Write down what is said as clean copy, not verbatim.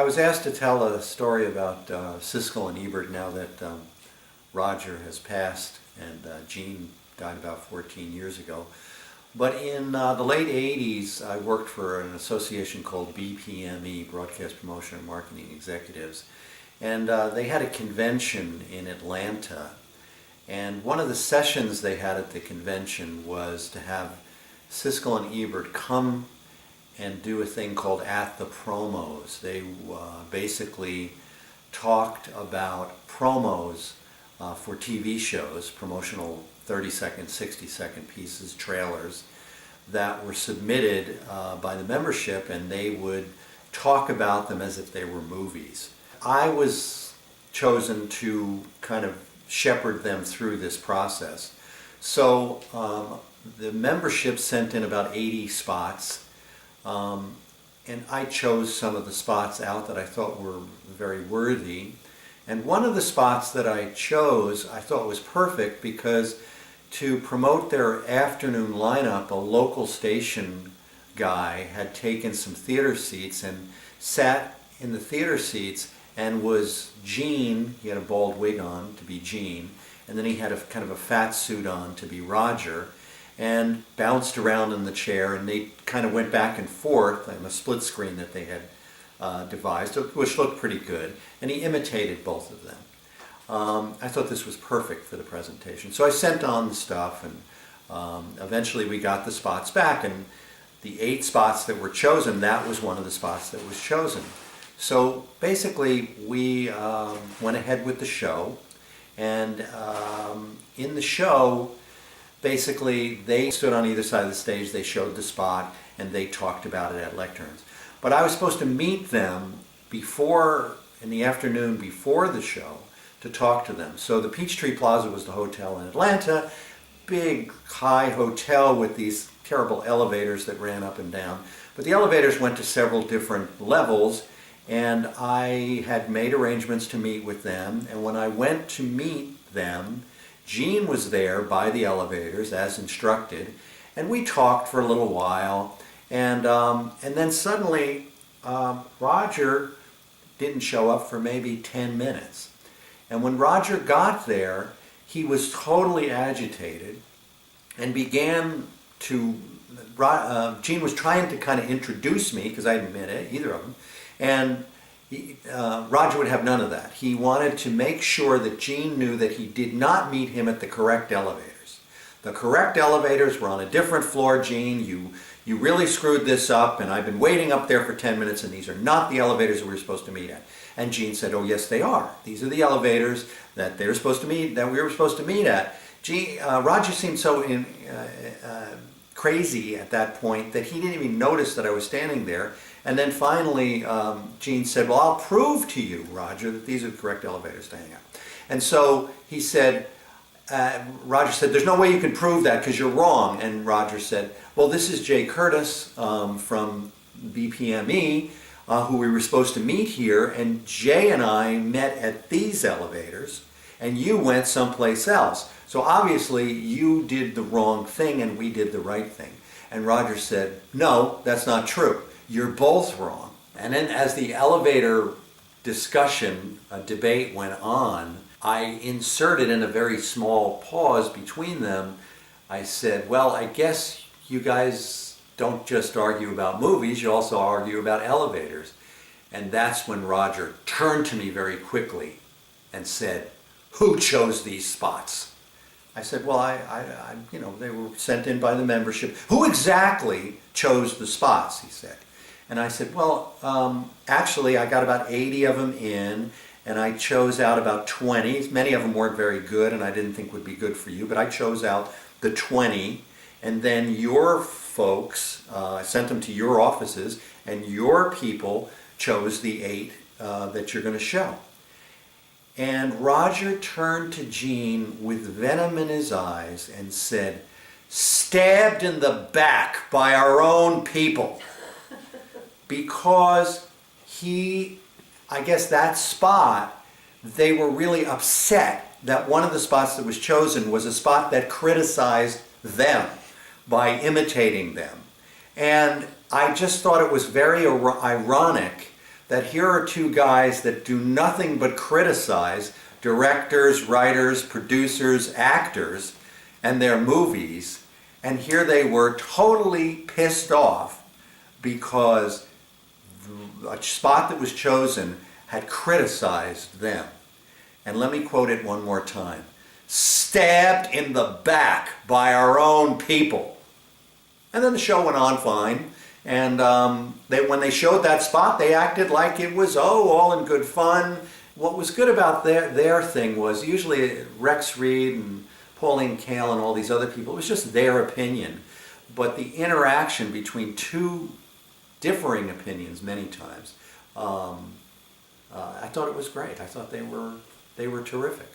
I was asked to tell a story about Siskel and Ebert now that Roger has passed and Gene died about 14 years ago. But in the late 80s, I worked for an association called BPME, Broadcast Promotion and Marketing Executives. And they had a convention in Atlanta. And one of the sessions they had at the convention was to have Siskel and Ebert come and do a thing called At the Promos. They basically talked about promos for TV shows, promotional 30-second, 60-second pieces, trailers, that were submitted by the membership, and they would talk about them as if they were movies. I was chosen to kind of shepherd them through this process. So the membership sent in about 80 spots, and I chose some of the spots out that I thought were very worthy. And one of the spots that I chose I thought was perfect because to promote their afternoon lineup, a local station guy had taken some theater seats and sat in the theater seats and was Gene. He had a bald wig on to be Gene, and then he had a kind of a fat suit on to be Roger, and bounced around in the chair, and they kind of went back and forth on a split screen that they had devised, which looked pretty good, and he imitated both of them. I thought this was perfect for the presentation. So I sent on the stuff, and eventually we got the spots back, and the 8 spots that were chosen, that was one of the spots that was chosen. So basically we went ahead with the show, and in the show, basically they stood on either side of the stage, they showed the spot, and they talked about it at lecterns. But I was supposed to meet them in the afternoon before the show, to talk to them. So the Peachtree Plaza was the hotel in Atlanta, big high hotel with these terrible elevators that ran up and down. But the elevators went to several different levels, and I had made arrangements to meet with them. And when I went to meet them, Gene was there by the elevators as instructed, and we talked for a little while. And then suddenly Roger didn't show up for maybe 10 minutes. And when Roger got there, he was totally agitated and began to, Gene was trying to kind of introduce me, because I hadn't met either of them, and Roger would have none of that. He wanted to make sure that Gene knew that he did not meet him at the correct elevators. The correct elevators were on a different floor, Gene. You really screwed this up, and I've been waiting up there for 10 minutes, and these are not the elevators that we were supposed to meet at. And Gene said, oh yes they are. These are the elevators that we were supposed to meet at. Roger seemed so crazy at that point that he didn't even notice that I was standing there. And then finally Gene said, well, I'll prove to you, Roger, that these are the correct elevators to hang out. And so he said, Roger said, there's no way you can prove that because you're wrong. And Roger said, well, this is Jay Curtis from BPME, who we were supposed to meet here, and Jay and I met at these elevators, and you went someplace else. So obviously you did the wrong thing and we did the right thing. And Roger said, no, that's not true. You're both wrong. And then as the elevator discussion, debate went on, I inserted in a very small pause between them. I said, well, I guess you guys don't just argue about movies, you also argue about elevators. And that's when Roger turned to me very quickly and said, who chose these spots? I said, well, they were sent in by the membership. Who exactly chose the spots, he said. And I said, well, actually I got about 80 of them in, and I chose out about 20. Many of them weren't very good and I didn't think would be good for you, but I chose out the 20, and then your folks, I sent them to your offices, and your people chose the 8 that you're going to show. And Roger turned to Gene with venom in his eyes and said, stabbed in the back by our own people. Because I guess that spot, they were really upset that one of the spots that was chosen was a spot that criticized them by imitating them. And I just thought it was very ironic that here are two guys that do nothing but criticize directors, writers, producers, actors, and their movies, and here they were totally pissed off because a spot that was chosen had criticized them. And let me quote it one more time. Stabbed in the back by our own people. And then the show went on fine. And when they showed that spot, they acted like it was, all in good fun. What was good about their thing was usually Rex Reed and Pauline Kael and all these other people, it was just their opinion. But the interaction between two differing opinions many times, I thought it was great. I thought they were terrific.